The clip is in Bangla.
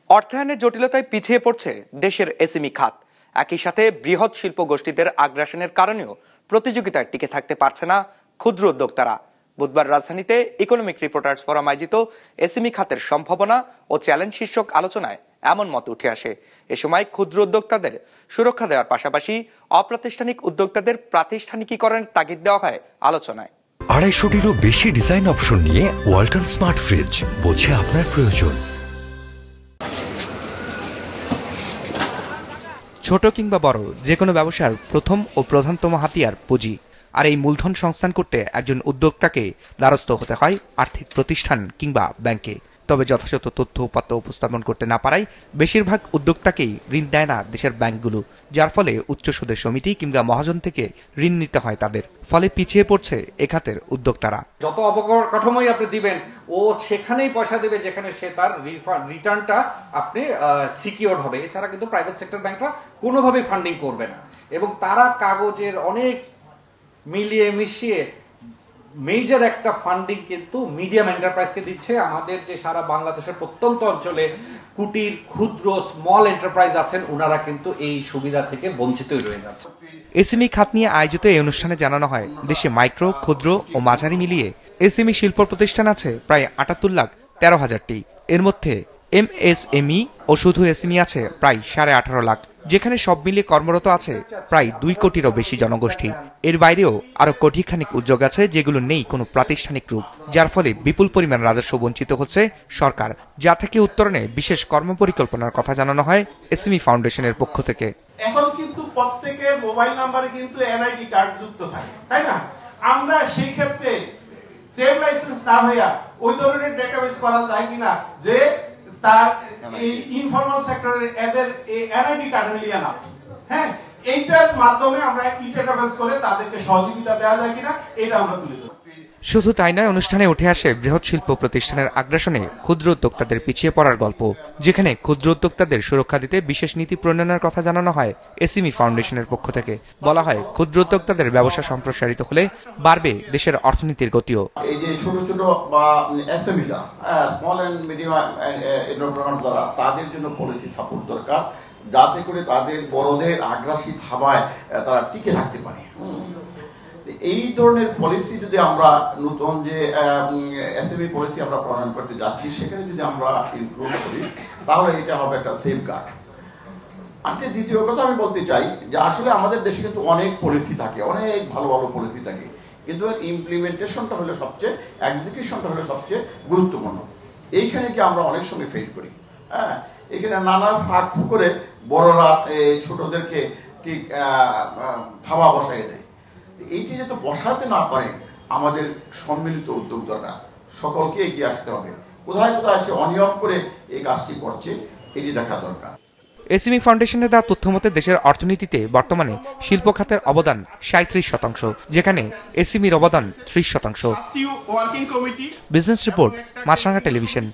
অর্থায়নের জটিলতায় পিছিয়ে পড়ছে দেশের এসএমই খাত। একই সাথে বৃহৎ শিল্প গোষ্ঠীদের আগ্রাসনের কারণেও প্রতিযোগিতায় টিকে থাকতে পারছে না ক্ষুদ্র উদ্যোক্তারা। বুধবার রাজধানীতে ইকোনমিক রিপোর্টার্স ফোরাম আয়োজিত এসএমই খাতের সম্ভাবনা ও চ্যালেঞ্জ শীর্ষক আলোচনায় এমন মত উঠে আসে। এ সময় ক্ষুদ্র উদ্যোক্তাদের সুরক্ষা দেওয়ার পাশাপাশি অপ্রাতিষ্ঠানিক উদ্যোক্তাদের প্রাতিষ্ঠানিকীকরণের তাগিদ দেওয়া হয় আলোচনায়। 250টিরও বেশি ডিজাইন অপশন নিয়ে ওয়ালটন স্মার্ট ফ্রিজ, বোঝে আপনার প্রয়োজন। ছোট কিংবা বড় যে কোনো ব্যবসার প্রথম ও প্রধানতম হাতিয়ার পুঁজি। আর এই মূলধন সংস্থান করতে একজন উদ্যোক্তাকে দ্বারস্থ হতে হয় আর্থিক প্রতিষ্ঠান কিংবা ব্যাংকে। তবে যথাযথ তথ্য উপাত্ত উপস্থাপন করতে না পারায় বেশিরভাগ উদ্যোক্তাকেই ঋণ দেয় না দেশের ব্যাংকগুলো, যার ফলে উচ্চ সুদের সমিতি কিংবা মহাজন থেকে ঋণ নিতে হয় তাদের। ফলে পিছিয়ে পড়ছে এ খাতের উদ্যোক্তারা। যত অবকাঠামোই আপনি দিবেন, ও সেখানেই পয়সা দেবে যেখানে সে তার রিটার্নটা আপনি সিকিউরড হবে। এছাড়া কিন্তু প্রাইভেট সেক্টর ব্যাংকরা কোনোভাবেই ফান্ডিং করবে না, এবং তারা কাগজের অনেক মিলিয়ে মিশিয়ে মেজর একটা ফান্ডিং কিন্তু মিডিয়াম এন্টারপ্রাইজকে দিচ্ছে। আমাদের যে সারা বাংলাদেশের প্রত্যন্ত অঞ্চলে কুটির, ক্ষুদ্র, স্মল এন্টারপ্রাইজ আছেন, ওনারা কিন্তু এই সুবিধা থেকে বঞ্চিতই রয়ে যাচ্ছে। এসএমই খাত নিয়ে আয়োজিত এই অনুষ্ঠানে জানানো হয়, দেশে মাইক্রো, ক্ষুদ্র ও মাঝারি মিলিয়ে এসএমই শিল্প প্রতিষ্ঠান আছে প্রায় ৭৮,১৩,০০০টি। এর মধ্যে এমএসএমই ও শুধু এসএমই আছে প্রায় 18.5 লাখ, যেখানে সব মিলিয়ে কর্মরত আছে প্রায় 2 কোটিরও বেশি জনগোষ্ঠী। এর বাইরেও আরো কোটিখানিক উদ্যোগ আছে যেগুলো নেই কোনো প্রাতিষ্ঠানিক রূপ, যার ফলে বিপুল পরিমাণ রাজস্ব বঞ্চিত হচ্ছে সরকার, যা থেকে উত্তরণে বিশেষ কর্মপরিকল্পনার কথা জানানো হয় এসএমই ফাউন্ডেশনের পক্ষ থেকে। এখন কিন্তু প্রত্যেকের মোবাইল নাম্বারে কিন্তু এনআইডি কার্ড যুক্ত থাকে, তাই না? আমরা সেই ক্ষেত্রে ট্রেড লাইসেন্স না হইয়া ওই ধরনের ডেটাবেস করা যায় কিনা যে তার এই ইনফর্মাল সেক্টরের এদের এনআইডি কার্ড হলিয়া না, হ্যাঁ, এইটার মাধ্যমে আমরা ই ডেটাবেস করে তাদেরকে সহযোগিতা দেওয়া যায় কিনা এটা আমরা তুলে ধরব। শুধু তাই নয়, অনুষ্ঠানে উঠে আসে বৃহৎ শিল্প প্রতিষ্ঠানের আগ্রাসনে ক্ষুদ্র উদ্যোক্তাদের পিছিয়ে পড়ার গল্প, যেখানে ক্ষুদ্র উদ্যোক্তাদের সুরক্ষা দিতে বিশেষ নীতি প্রণয়নের কথা জানানো হয় এসএমই ফাউন্ডেশনের পক্ষ থেকে। বলা হয়, ক্ষুদ্র উদ্যোক্তাদের ব্যবসা সম্প্রসারিত হলে বাড়বে দেশের অর্থনীতির গতিও। এই যে ছোট ছোট বা এসএমইরা, স্মল এন্ড মিডিয়াম এন্টারপ্রেনার যারা, তাদের জন্য পলিসি সাপোর্ট দরকার, যাতে করে তাদের বড়দের আগ্রাসী থাবায় তারা টিকে থাকতে পারে। এই ধরনের পলিসি যদি আমরা নতুন যে এসএমই পলিসি আমরা প্রণয়ন করতে যাচ্ছি, সেখানে যদি আমরা ইনক্লুড করি, তাহলে এটা হবে একটা সেফগার্ড। আর দ্বিতীয় কথা আমি বলতে চাই যে আসলে আমাদের দেশে কিন্তু অনেক পলিসি থাকে, অনেক ভালো ভালো পলিসি থাকে, কিন্তু ইমপ্লিমেন্টেশনটা হলো সবচেয়ে, এক্সিকিউশনটা হলো সবচেয়ে গুরুত্বপূর্ণ। এইখানে কি আমরা অনেক সময় ফেল করি। হ্যাঁ, এখানে নানা ফাঁক করে বড়রা ছোটদেরকে ঠিক থাবা বসাই দেয়। এইটি যাতে বসাতে না পারে, আমাদের সম্মিলিত উদ্যোগ দরকার, সকলকে এগিয়ে আসতে হবে। কোথায় কোথায় সে অনিয়ম করে এই কাজটি করছে, এটি দেখা দরকার। এসএমই ফাউন্ডেশনের দেওয়া তথ্য মতে দেশের অর্থনীতিতে বর্তমানে শিল্প খাতের অবদান 37%, যেখানে এসএমইর অবদান 30%। বিজনেস রিপোর্ট, মাছরাঙা টেলিভিশন।